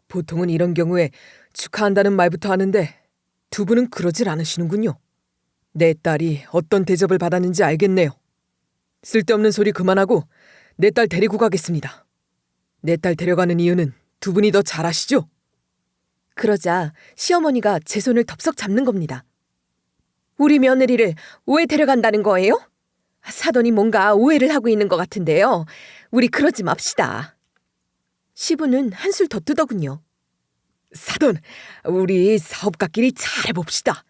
보통은 이런 경우에 축하한다는 말부터 하는데 두 분은 그러질 않으시는군요. 내 딸이 어떤 대접을 받았는지 알겠네요. 쓸데없는 소리 그만하고 내 딸 데리고 가겠습니다. 내 딸 데려가는 이유는 두 분이 더 잘 아시죠? 그러자 시어머니가 제 손을 덥석 잡는 겁니다. 우리 며느리를 왜 데려간다는 거예요? 사돈이 뭔가 오해를 하고 있는 것 같은데요. 우리 그러지 맙시다. 시부는 한술 더 뜨더군요. 사돈, 우리 사업가끼리 잘해봅시다.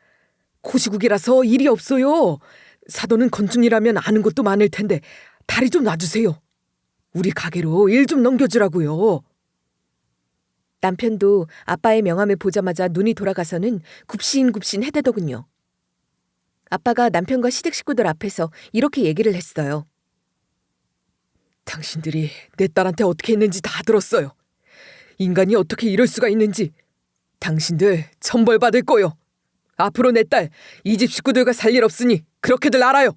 고시국이라서 일이 없어요. 사돈은 건축일하면 아는 것도 많을 텐데 다리 좀 놔주세요. 우리 가게로 일 좀 넘겨주라고요. 남편도 아빠의 명함을 보자마자 눈이 돌아가서는 굽신굽신 해대더군요. 아빠가 남편과 시댁 식구들 앞에서 이렇게 얘기를 했어요. 당신들이 내 딸한테 어떻게 했는지 다 들었어요. 인간이 어떻게 이럴 수가 있는지. 당신들 천벌받을 거요. 앞으로 내 딸 이 집 식구들과 살 일 없으니 그렇게들 알아요.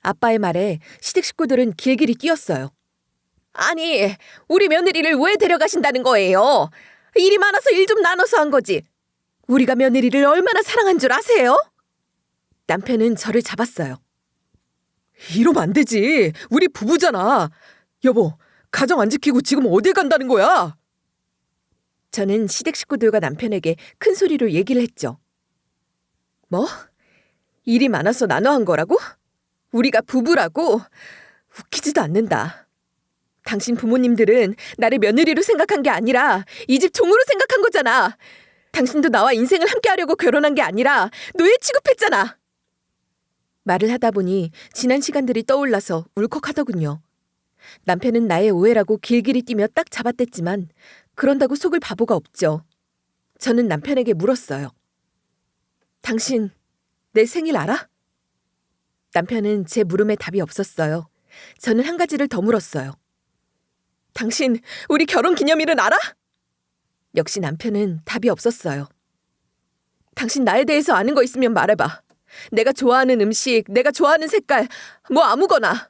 아빠의 말에 시댁 식구들은 길길이 뛰었어요. 아니, 우리 며느리를 왜 데려가신다는 거예요? 일이 많아서 일 좀 나눠서 한 거지. 우리가 며느리를 얼마나 사랑한 줄 아세요? 남편은 저를 잡았어요. 이러면 안 되지. 우리 부부잖아. 여보, 가정 안 지키고 지금 어딜 간다는 거야? 저는 시댁 식구들과 남편에게 큰 소리로 얘기를 했죠. 뭐? 일이 많아서 나눠 한 거라고? 우리가 부부라고? 웃기지도 않는다. 당신 부모님들은 나를 며느리로 생각한 게 아니라 이 집 종으로 생각한 거잖아. 당신도 나와 인생을 함께 하려고 결혼한 게 아니라 노예 취급했잖아. 말을 하다 보니 지난 시간들이 떠올라서 울컥하더군요. 남편은 나의 오해라고 길길이 뛰며 딱 잡아댔지만 그런다고 속을 바보가 없죠. 저는 남편에게 물었어요. 당신 내 생일 알아? 남편은 제 물음에 답이 없었어요. 저는 한 가지를 더 물었어요. 당신 우리 결혼 기념일은 알아? 역시 남편은 답이 없었어요. 당신 나에 대해서 아는 거 있으면 말해봐. 내가 좋아하는 음식, 내가 좋아하는 색깔, 뭐 아무거나.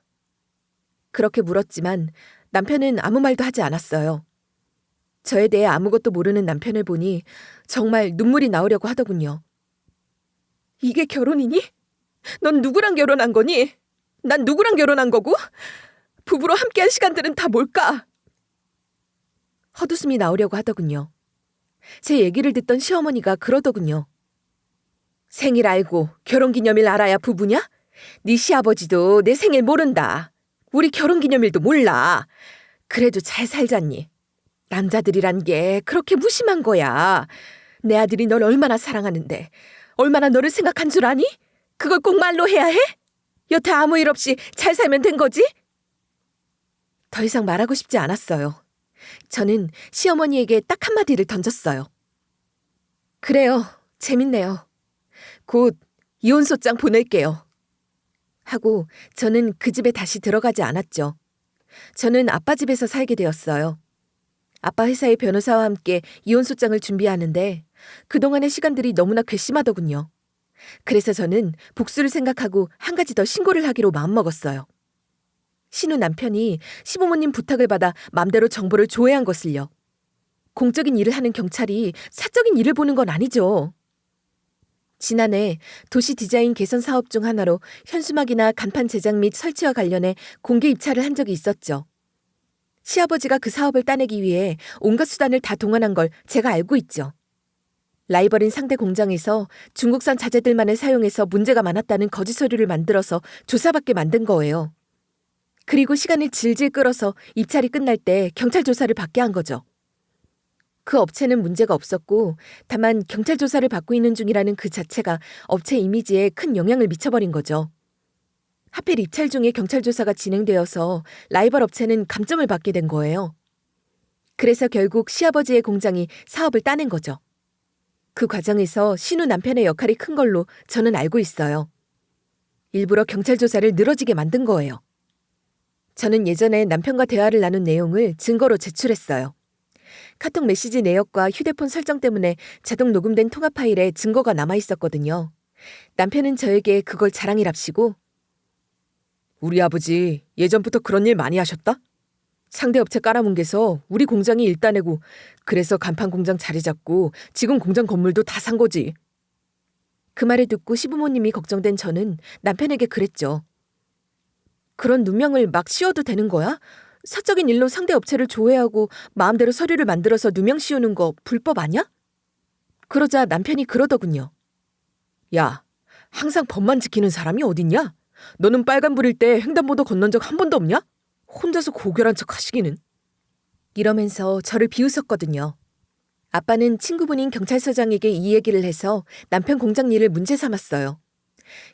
그렇게 물었지만 남편은 아무 말도 하지 않았어요. 저에 대해 아무것도 모르는 남편을 보니 정말 눈물이 나오려고 하더군요. 이게 결혼이니? 넌 누구랑 결혼한 거니? 난 누구랑 결혼한 거고? 부부로 함께한 시간들은 다 뭘까? 헛웃음이 나오려고 하더군요. 제 얘기를 듣던 시어머니가 그러더군요. 생일 알고 결혼기념일 알아야 부부냐? 네 시아버지도 내 생일 모른다. 우리 결혼기념일도 몰라. 그래도 잘 살잖니. 남자들이란 게 그렇게 무심한 거야. 내 아들이 널 얼마나 사랑하는데 얼마나 너를 생각한 줄 아니? 그걸 꼭 말로 해야 해? 여태 아무 일 없이 잘 살면 된 거지? 더 이상 말하고 싶지 않았어요. 저는 시어머니에게 딱 한마디를 던졌어요. 그래요. 재밌네요. 곧 이혼소장 보낼게요. 하고 저는 그 집에 다시 들어가지 않았죠. 저는 아빠 집에서 살게 되었어요. 아빠 회사의 변호사와 함께 이혼소장을 준비하는데 그동안의 시간들이 너무나 괘씸하더군요. 그래서 저는 복수를 생각하고 한 가지 더 신고를 하기로 마음먹었어요. 신우 남편이 시부모님 부탁을 받아 맘대로 정보를 조회한 것을요. 공적인 일을 하는 경찰이 사적인 일을 보는 건 아니죠. 지난해 도시 디자인 개선 사업 중 하나로 현수막이나 간판 제작 및 설치와 관련해 공개 입찰을 한 적이 있었죠. 시아버지가 그 사업을 따내기 위해 온갖 수단을 다 동원한 걸 제가 알고 있죠. 라이벌인 상대 공장에서 중국산 자재들만을 사용해서 문제가 많았다는 거짓 서류를 만들어서 조사받게 만든 거예요. 그리고 시간을 질질 끌어서 입찰이 끝날 때 경찰 조사를 받게 한 거죠. 그 업체는 문제가 없었고 다만 경찰 조사를 받고 있는 중이라는 그 자체가 업체 이미지에 큰 영향을 미쳐버린 거죠. 하필 입찰 중에 경찰 조사가 진행되어서 라이벌 업체는 감점을 받게 된 거예요. 그래서 결국 시아버지의 공장이 사업을 따낸 거죠. 그 과정에서 신우 남편의 역할이 큰 걸로 저는 알고 있어요. 일부러 경찰 조사를 늘어지게 만든 거예요. 저는 예전에 남편과 대화를 나눈 내용을 증거로 제출했어요. 카톡 메시지 내역과 휴대폰 설정 때문에 자동 녹음된 통화 파일에 증거가 남아 있었거든요. 남편은 저에게 그걸 자랑이랍시고 우리 아버지 예전부터 그런 일 많이 하셨다? 상대 업체 깔아뭉개서 우리 공장이 일 따내고 그래서 간판 공장 자리 잡고 지금 공장 건물도 다 산 거지. 그 말을 듣고 시부모님이 걱정된 저는 남편에게 그랬죠. 그런 누명을 막 씌워도 되는 거야? 사적인 일로 상대 업체를 조회하고 마음대로 서류를 만들어서 누명 씌우는 거 불법 아니야? 그러자 남편이 그러더군요. 야, 항상 법만 지키는 사람이 어딨냐? 너는 빨간불일 때 횡단보도 건넌 적 한 번도 없냐? 혼자서 고결한 척 하시기는. 이러면서 저를 비웃었거든요. 아빠는 친구분인 경찰서장에게 이 얘기를 해서 남편 공장 일을 문제 삼았어요.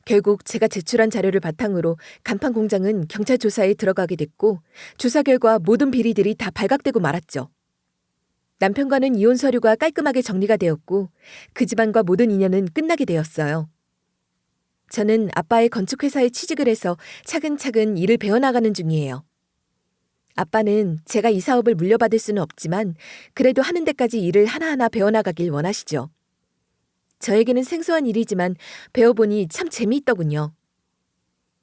결국 제가 제출한 자료를 바탕으로 간판 공장은 경찰 조사에 들어가게 됐고 조사 결과 모든 비리들이 다 발각되고 말았죠. 남편과는 이혼 서류가 깔끔하게 정리가 되었고 그 집안과 모든 인연은 끝나게 되었어요. 저는 아빠의 건축회사에 취직을 해서 차근차근 일을 배워나가는 중이에요. 아빠는 제가 이 사업을 물려받을 수는 없지만 그래도 하는 데까지 일을 하나하나 배워나가길 원하시죠. 저에게는 생소한 일이지만 배워보니 참 재미있더군요.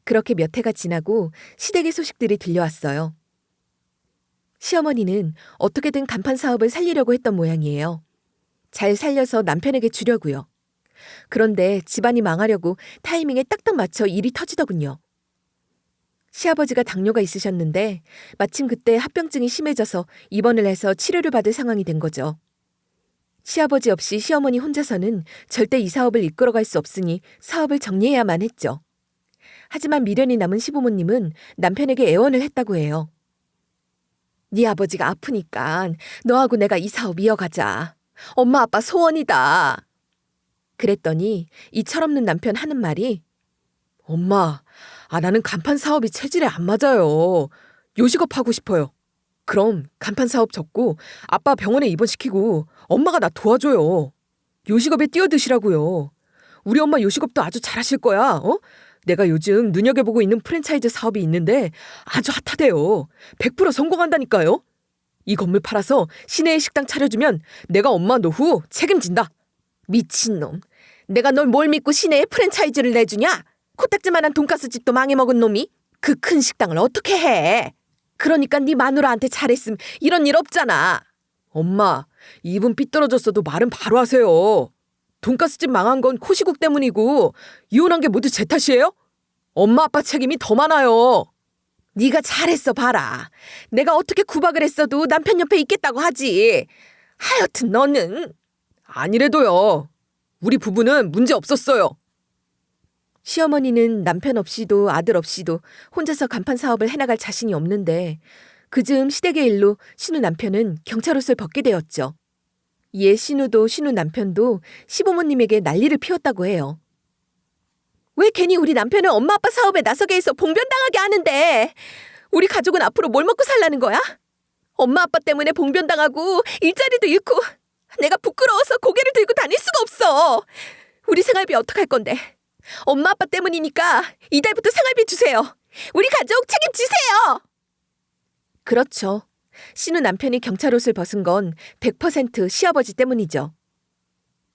그렇게 몇 해가 지나고 시댁의 소식들이 들려왔어요. 시어머니는 어떻게든 간판 사업을 살리려고 했던 모양이에요. 잘 살려서 남편에게 주려고요. 그런데 집안이 망하려고 타이밍에 딱딱 맞춰 일이 터지더군요. 시아버지가 당뇨가 있으셨는데 마침 그때 합병증이 심해져서 입원을 해서 치료를 받을 상황이 된 거죠. 시아버지 없이 시어머니 혼자서는 절대 이 사업을 이끌어갈 수 없으니 사업을 정리해야만 했죠. 하지만 미련이 남은 시부모님은 남편에게 애원을 했다고 해요. 네 아버지가 아프니까 너하고 내가 이 사업 이어가자. 엄마 아빠 소원이다. 그랬더니 이 철없는 남편 하는 말이 엄마, 나는 간판 사업이 체질에 안 맞아요. 요식업 하고 싶어요. 그럼 간판 사업 접고 아빠 병원에 입원시키고 엄마가 나 도와줘요. 요식업에 뛰어드시라고요. 우리 엄마 요식업도 아주 잘하실 거야. 내가 요즘 눈여겨보고 있는 프랜차이즈 사업이 있는데 아주 핫하대요. 100% 성공한다니까요. 이 건물 팔아서 시내에 식당 차려주면 내가 엄마 노후 책임진다. 미친놈. 내가 널 뭘 믿고 시내에 프랜차이즈를 내주냐? 코딱지만한 돈가스 집도 망해먹은 놈이 그 큰 식당을 어떻게 해? 그러니까 네 마누라한테 잘했음 이런 일 없잖아. 엄마, 입은 삐뚤어졌어도 말은 바로 하세요. 돈가스집 망한 건 코시국 때문이고 이혼한 게 모두 제 탓이에요? 엄마 아빠 책임이 더 많아요. 네가 잘했어 봐라. 내가 어떻게 구박을 했어도 남편 옆에 있겠다고 하지. 하여튼 너는. 아니래도요. 우리 부부는 문제 없었어요. 시어머니는 남편 없이도 아들 없이도 혼자서 간판 사업을 해나갈 자신이 없는데 그즈음 시댁의 일로 신우 남편은 경찰 옷을 벗게 되었죠. 이에 신우도 신우 남편도 시부모님에게 난리를 피웠다고 해요. 왜 괜히 우리 남편을 엄마 아빠 사업에 나서게 해서 봉변당하게 하는데 우리 가족은 앞으로 뭘 먹고 살라는 거야? 엄마 아빠 때문에 봉변당하고 일자리도 잃고 내가 부끄러워서 고개를 들고 다닐 수가 없어. 우리 생활비 어떡할 건데. 엄마 아빠 때문이니까 이달부터 생활비 주세요. 우리 가족 책임지세요. 그렇죠. 신우 남편이 경찰 옷을 벗은 건 100% 시아버지 때문이죠.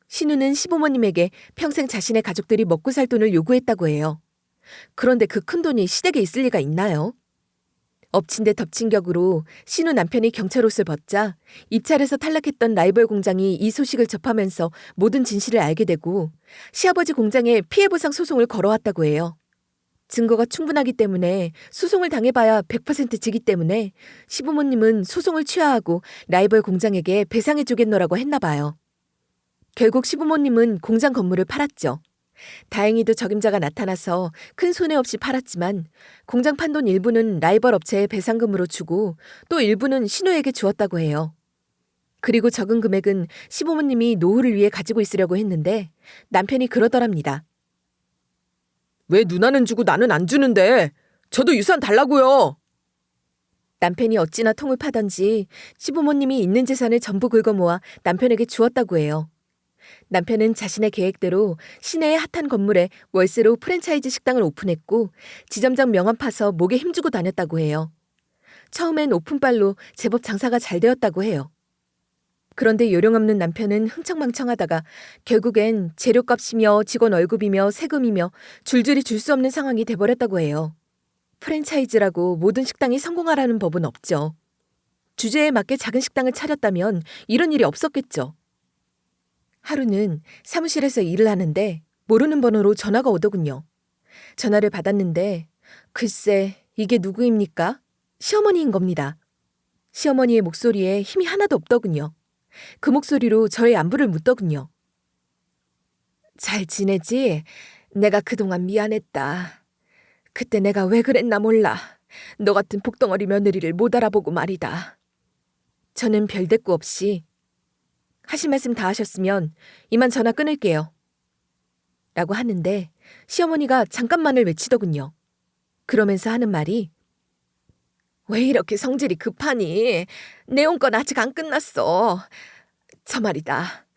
신우는 시부모님에게 평생 자신의 가족들이 먹고 살 돈을 요구했다고 해요. 그런데 그 큰 돈이 시댁에 있을 리가 있나요? 엎친 데 덮친 격으로 신우 남편이 경찰 옷을 벗자 입찰에서 탈락했던 라이벌 공장이 이 소식을 접하면서 모든 진실을 알게 되고 시아버지 공장에 피해보상 소송을 걸어왔다고 해요. 증거가 충분하기 때문에 소송을 당해봐야 100% 지기 때문에 시부모님은 소송을 취하하고 라이벌 공장에게 배상해주겠노라고 했나 봐요. 결국 시부모님은 공장 건물을 팔았죠. 다행히도 적임자가 나타나서 큰 손해 없이 팔았지만 공장 판돈 일부는 라이벌 업체에 배상금으로 주고 또 일부는 신우에게 주었다고 해요. 그리고 적은 금액은 시부모님이 노후를 위해 가지고 있으려고 했는데 남편이 그러더랍니다. 왜 누나는 주고 나는 안 주는데? 저도 유산 달라고요. 남편이 어찌나 통을 파던지 시부모님이 있는 재산을 전부 긁어 모아 남편에게 주었다고 해요. 남편은 자신의 계획대로 시내의 핫한 건물에 월세로 프랜차이즈 식당을 오픈했고 지점장 명함 파서 목에 힘주고 다녔다고 해요. 처음엔 오픈빨로 제법 장사가 잘 되었다고 해요. 그런데 요령없는 남편은 흥청망청하다가 결국엔 재료값이며 직원 월급이며 세금이며 줄줄이 줄 수 없는 상황이 돼버렸다고 해요. 프랜차이즈라고 모든 식당이 성공하라는 법은 없죠. 주제에 맞게 작은 식당을 차렸다면 이런 일이 없었겠죠. 하루는 사무실에서 일을 하는데 모르는 번호로 전화가 오더군요. 전화를 받았는데 글쎄 이게 누구입니까? 시어머니인 겁니다. 시어머니의 목소리에 힘이 하나도 없더군요. 그 목소리로 저의 안부를 묻더군요. 잘 지내지? 내가 그동안 미안했다. 그때 내가 왜 그랬나 몰라. 너 같은 복덩어리 며느리를 못 알아보고 말이다. 저는 별대꾸 없이 하실 말씀 다 하셨으면 이만 전화 끊을게요. 라고 하는데 시어머니가 잠깐만을 외치더군요. 그러면서 하는 말이 왜 이렇게 성질이 급하니? 내용건 아직 안 끝났어. 저 말이다.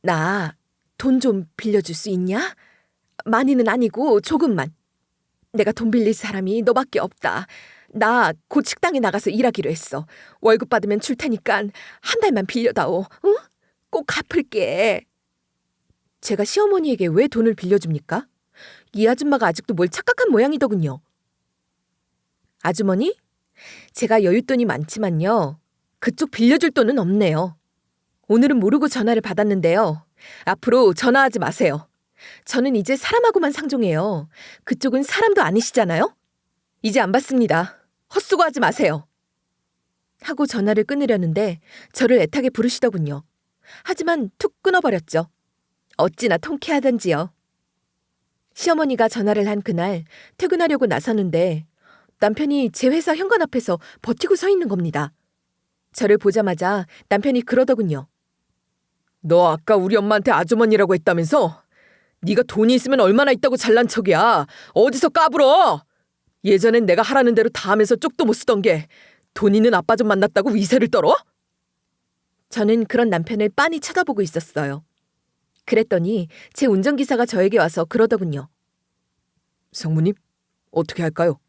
나 돈 좀 빌려줄 수 있냐? 많이는 아니고 조금만. 내가 돈 빌릴 사람이 너밖에 없다. 나 곧 식당에 나가서 일하기로 했어. 월급 받으면 줄 테니까 한 달만 빌려다오. 응? 꼭 갚을게. 제가 시어머니에게 왜 돈을 빌려줍니까? 이 아줌마가 아직도 뭘 착각한 모양이더군요. 아주머니? 제가 여윳돈이 많지만요. 그쪽 빌려줄 돈은 없네요. 오늘은 모르고 전화를 받았는데요. 앞으로 전화하지 마세요. 저는 이제 사람하고만 상종해요. 그쪽은 사람도 아니시잖아요? 이제 안 받습니다. 헛수고하지 마세요. 하고 전화를 끊으려는데 저를 애타게 부르시더군요. 하지만 툭 끊어버렸죠. 어찌나 통쾌하던지요. 시어머니가 전화를 한 그날 퇴근하려고 나서는데 남편이 제 회사 현관 앞에서 버티고 서 있는 겁니다. 저를 보자마자 남편이 그러더군요. 너 아까 우리 엄마한테 아주머니라고 했다면서? 네가 돈이 있으면 얼마나 있다고 잘난 척이야. 어디서 까불어. 예전엔 내가 하라는 대로 다 하면서 쪽도 못 쓰던 게 돈 있는 아빠 좀 만났다고 위세를 떨어? 저는 그런 남편을 빤히 쳐다보고 있었어요. 그랬더니 제 운전기사가 저에게 와서 그러더군요. 성무님, 어떻게 할까요?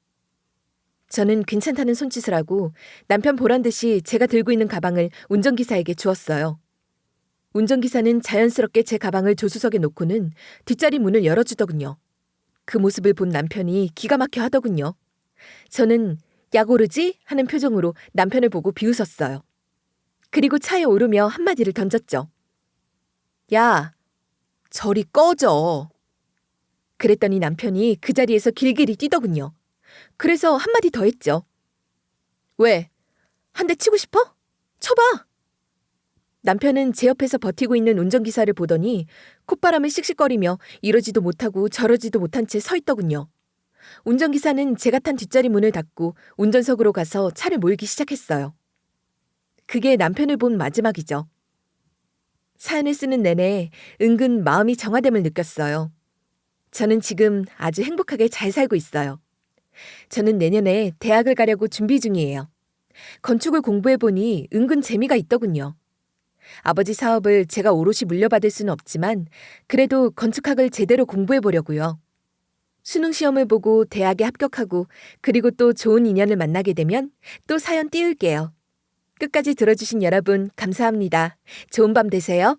저는 괜찮다는 손짓을 하고 남편 보란 듯이 제가 들고 있는 가방을 운전기사에게 주었어요. 운전기사는 자연스럽게 제 가방을 조수석에 놓고는 뒷자리 문을 열어주더군요. 그 모습을 본 남편이 기가 막혀 하더군요. 저는 약 오르지? 하는 표정으로 남편을 보고 비웃었어요. 그리고 차에 오르며 한마디를 던졌죠. 야, 저리 꺼져. 그랬더니 남편이 그 자리에서 길길이 뛰더군요. 그래서 한마디 더 했죠. 왜? 한 대 치고 싶어? 쳐봐. 남편은 제 옆에서 버티고 있는 운전기사를 보더니 콧바람을 씩씩거리며 이러지도 못하고 저러지도 못한 채 서 있더군요. 운전기사는 제가 탄 뒷자리 문을 닫고 운전석으로 가서 차를 몰기 시작했어요. 그게 남편을 본 마지막이죠. 사연을 쓰는 내내 은근 마음이 정화됨을 느꼈어요. 저는 지금 아주 행복하게 잘 살고 있어요. 저는 내년에 대학을 가려고 준비 중이에요. 건축을 공부해보니 은근 재미가 있더군요. 아버지 사업을 제가 오롯이 물려받을 수는 없지만 그래도 건축학을 제대로 공부해보려고요. 수능 시험을 보고 대학에 합격하고 그리고 또 좋은 인연을 만나게 되면 또 사연 띄울게요. 끝까지 들어주신 여러분 감사합니다. 좋은 밤 되세요.